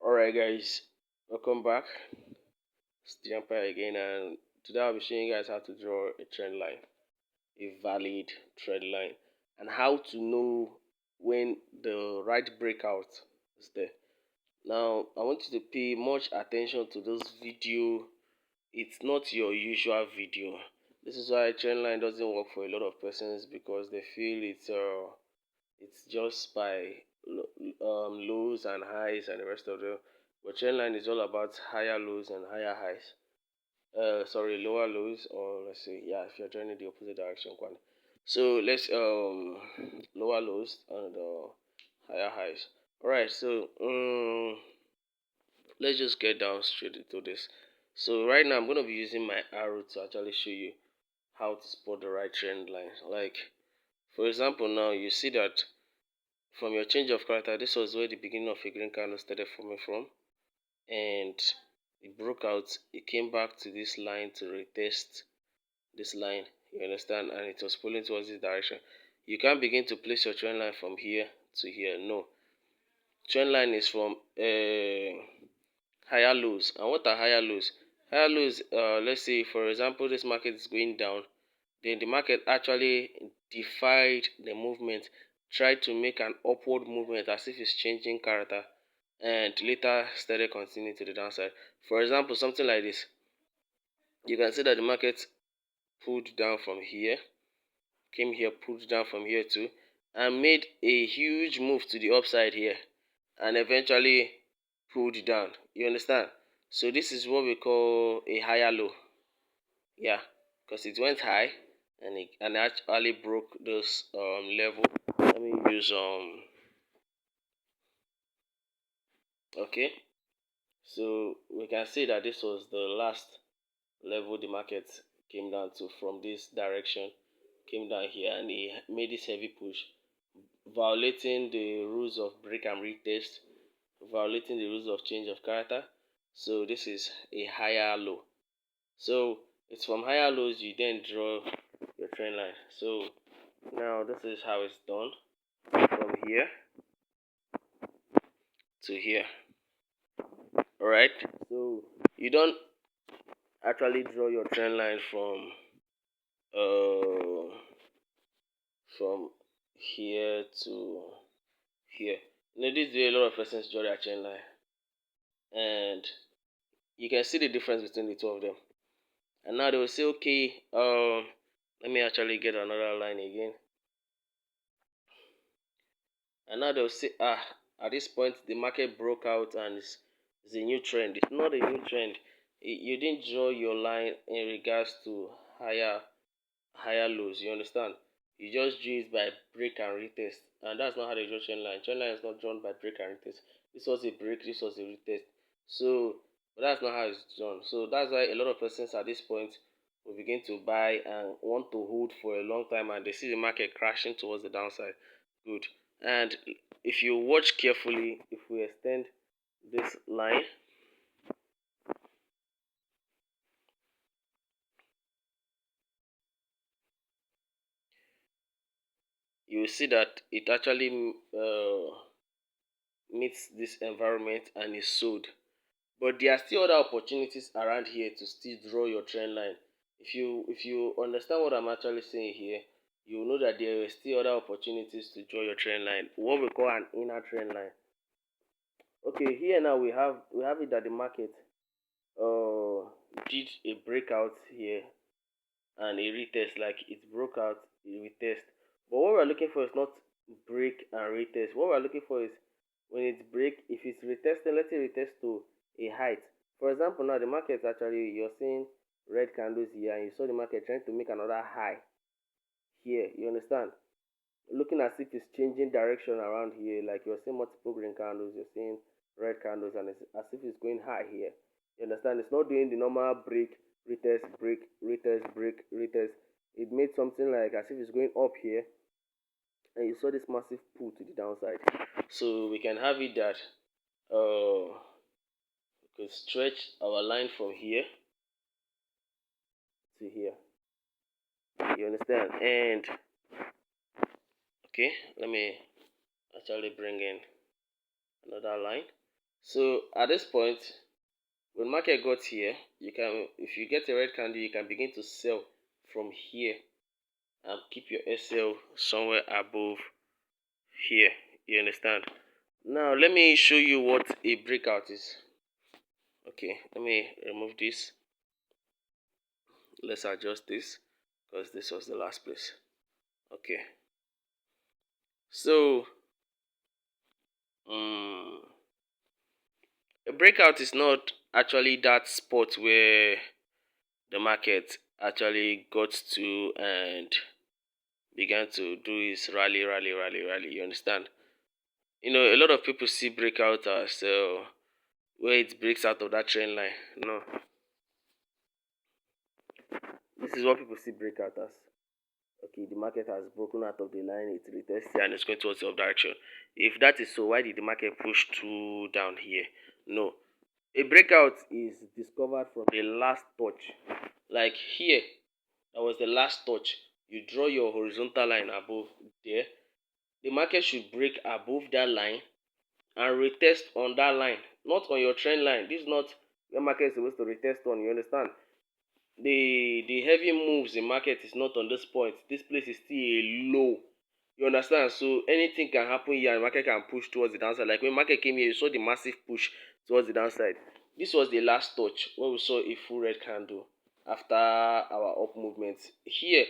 Alright guys, welcome back. It's the Empire again, and today I'll be showing you guys how to draw a trend line, a valid trend line, and how to know when the right breakout is there. Now I want you to pay much attention to this video. It's not your usual video. This is why trend line doesn't work for a lot of persons, because they feel it's just by lows and highs and the rest of them. But trend line is all about higher lows and higher highs. Sorry, lower lows, or let's say, yeah, if you're turning the opposite direction, one. So let's lower lows and higher highs. All right, so let's just get down straight into this. So right now I'm gonna be using my arrow to actually show you how to spot the right trend line. Like, for example, now you see that from your change of character, this was where the beginning of a green candle started forming from, and it broke out. It came back to this line to retest this line, you understand, and it was pulling towards this direction. You can't begin to place your trend line from here to here. No, trend line is from higher lows. And what are higher lows? Higher lows, let's say for example this market is going down, then the market actually defied the movement, tried to make an upward movement as if it's changing character, and later started continuing to the downside. For example, something like this, you can see that the market pulled down from here, came here, pulled down from here too, and made a huge move to the upside here, and eventually pulled down. You understand? So this is what we call a higher low. Yeah, because it went high and it actually broke this level. Let me use okay. So we can see that this was the last level the market came down to from this direction, came down here, and he made this heavy push, violating the rules of break and retest, violating the rules of change of character. So this is a higher low. So it's from higher lows you then draw your trend line. So now this is how it's done, from here to here. Alright, so you don't actually draw your trend line uh from here to here. You know, this way a lot of persons draw their trend line, and you can see the difference between the two of them. And now they will say, okay, let me actually get another line again. And now they'll say, at this point the market broke out and it's a new trend. It's not a new trend. You didn't draw your line in regards to higher lows. You understand? You just drew it by break and retest, and that's not how they draw trend line. Trend line is not drawn by break and retest. This was a break, this was a retest. So but that's not how it's drawn. So that's why a lot of persons at this point will begin to buy and want to hold for a long time, and they see the market crashing towards the downside. Good. And if you watch carefully, if we extend this line, you will see that it actually meets this environment and is sold. But there are still other opportunities around here to still draw your trend line. If you understand what I'm actually saying here, you will know that there are still other opportunities to draw your trend line, what we call an inner trend line. Okay, here now we have it that the market uh did a breakout here and a retest, like it broke out, a retest. But what we're looking for is not break and retest. What we're looking for is when it break, if it's retesting, let's say retest to a height. For example, now the market actually, you're seeing red candles here, and you saw the market trying to make another high here. You understand? Looking as if it's changing direction around here, like you're seeing multiple green candles, you're seeing red candles, and it's as if it's going high here. You understand? It's not doing the normal break, retest, break, retest, break, retest. It made something like as if it's going up here, and you saw this massive pull to the downside. So we can have it that we could stretch our line from here to here. You understand? And okay, let me actually bring in another line. So at this point, when market got here, you can, if you get a red candle, you can begin to sell from here and keep your SL somewhere above here. You understand? Now let me show you what a breakout is. Okay, let me remove this. Let's adjust this because this was the last place. Okay, so um, a breakout is not actually that spot where the market actually got to and began to do his rally. You understand? You know, a lot of people see breakout as where it breaks out of that trend line. No, this is what people see breakout as. Okay, the market has broken out of the line, it retests here and it's going towards the up direction. If that is so, why did the market push through down here? No. A breakout is discovered from the last touch. Like here, that was the last touch. You draw your horizontal line above there. The market should break above that line and retest on that line, not on your trend line. This is not where market is supposed to retest on, you understand? The heavy moves in market is not on this point. This place is still a low. You understand? So anything can happen here and market can push towards the downside. Like when market came here, you saw the massive push towards the downside. This was the last touch when we saw a full red candle after our up movement. Here,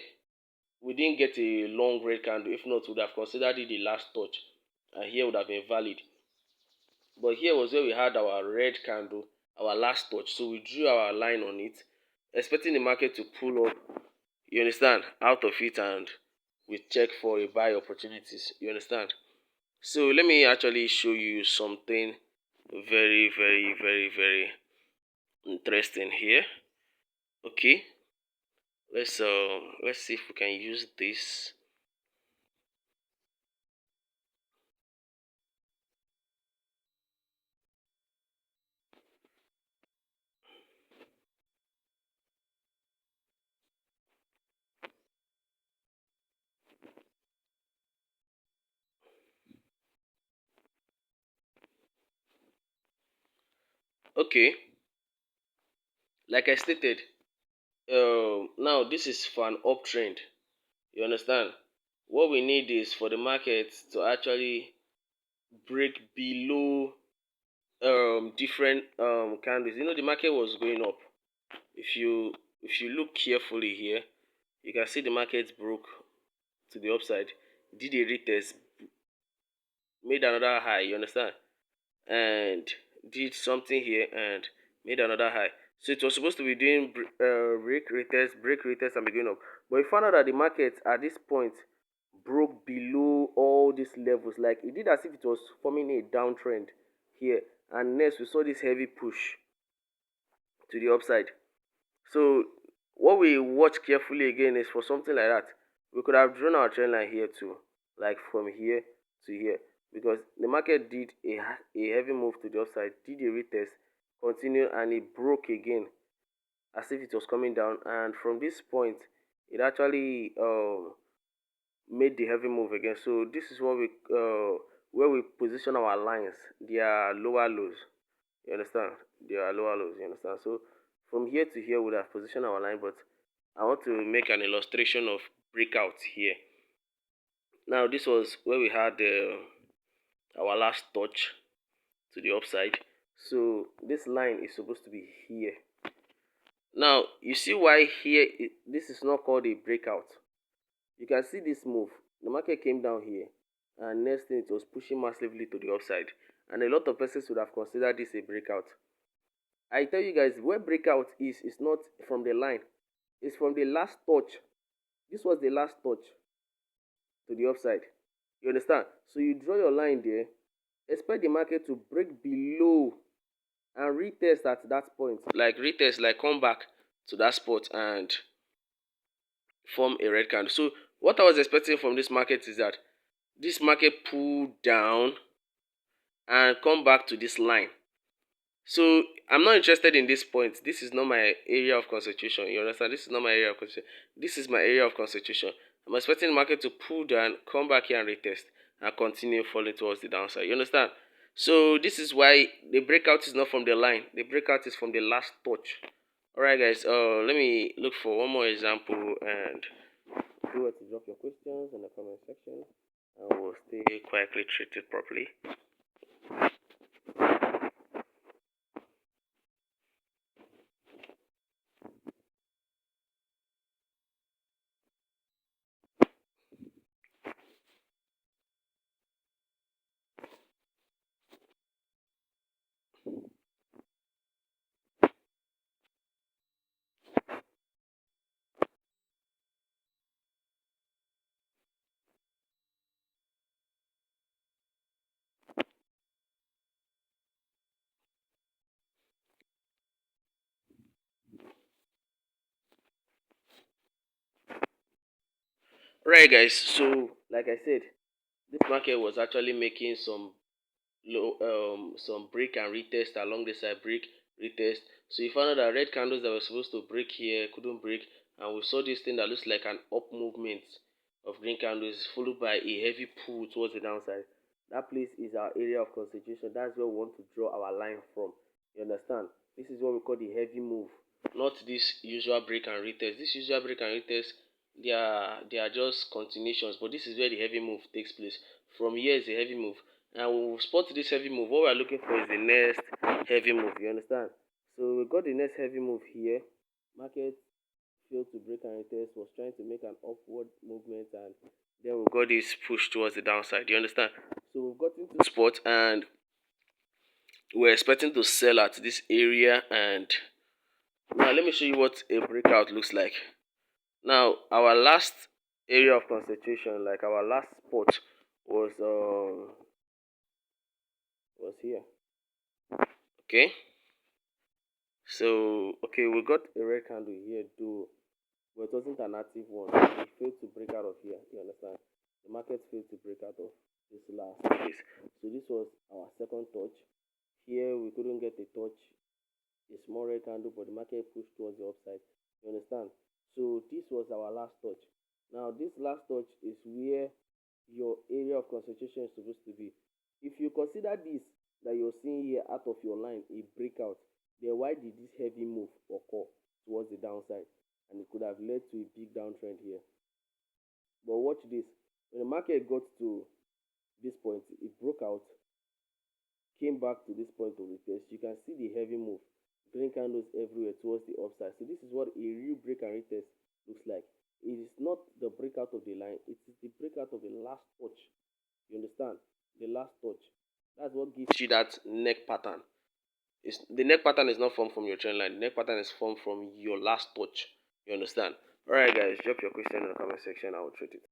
we didn't get a long red candle. If not, we would have considered it the last touch. And here would have been valid. But here was where we had our red candle, our last touch. So we drew our line on it, expecting the market to pull up, you understand, out of it, and we check for a buy opportunities. You understand? So let me actually show you something very interesting here. Okay. Let's see if we can use this. Okay, like I stated, now this is for an uptrend. You understand? What we need is for the market to actually break below different candles. You know, the market was going up. If you look carefully here, you can see the market broke to the upside, did a retest, made another high. You understand? And did something here and made another high. So it was supposed to be doing break retest, and be going up. But we found out that the market at this point broke below all these levels. Like it did as if it was forming a downtrend here. And next we saw this heavy push to the upside. So what we watch carefully again is for something like that. We could have drawn our trend line here too, like from here to here, because the market did a heavy move to the upside, did a retest, continued, and it broke again as if it was coming down. And from this point, it actually made the heavy move again. So this is what we where we position our lines. They are lower lows. You understand? They are lower lows. You understand? So from here to here, we would have positioned our line, but I want to make an illustration of breakout here. Now this was where we had our last touch to the upside. So this line is supposed to be here. Now you see why here this is not called a breakout. You can see this move. The market came down here, and next thing it was pushing massively to the upside. And a lot of persons would have considered this a breakout. I tell you guys, where breakout is not from the line, it's from the last touch. This was the last touch to the upside. You understand? So you draw your line there, expect the market to break below and retest at that point. Like retest, like come back to that spot and form a red candle. So what I was expecting from this market is that this market pull down and come back to this line. So I'm not interested in this point. This is not my area of concentration. You understand? This is not my area of concentration. This is my area of concentration. I'm expecting the market to pull down, come back here and retest, and continue falling towards the downside. You understand? So this is why the breakout is not from the line. The breakout is from the last touch. Alright guys, let me look for one more example and do it to drop your questions in the comment section and we'll stay quietly treated properly. Alright guys, so like I said, this market was actually making some low some break and retest along the side, break, retest. So you found out that red candles that were supposed to break here couldn't break, and we saw this thing that looks like an up movement of green candles followed by a heavy pull towards the downside. That place is our area of concentration. That's where we want to draw our line from. You understand? This is what we call the heavy move, not this usual break and retest. This usual break and retest, they are just continuations, but this is where the heavy move takes place. From here is the heavy move, and we will spot this heavy move. What we are looking for is the next heavy move. You understand? So we got the next heavy move here. Market failed to break and retest, was trying to make an upward movement, and then we got this push towards the downside. You understand? So we've got into the spot and we're expecting to sell at this area. And now let me show you what a breakout looks like. Now our last area of concentration, like our last spot, was here. Okay, so okay, we got a red candle here too, but it wasn't an active one. It failed to break out of here. You understand? The market failed to break out of this last place. So this was our second touch. Here we couldn't get a touch, a small red candle, but the market pushed towards the upside. You understand? So this was our last touch. Now this last touch is where your area of concentration is supposed to be. If you consider this that you're seeing here out of your line a breakout, then why did this heavy move occur towards the downside? And it could have led to a big downtrend here. But watch this. When the market got to this point, it broke out, came back to this point of retest. You can see the heavy move, green candles everywhere towards the upside. So this is what a real break and retest looks like. It is not the breakout of the line, it is the breakout of the last touch. You understand? The last touch. That's what gives you that neck pattern. The neck pattern is not formed from your trend line. The neck pattern is formed from your last touch. You understand? Alright guys, drop your question in the comment section. I will treat it.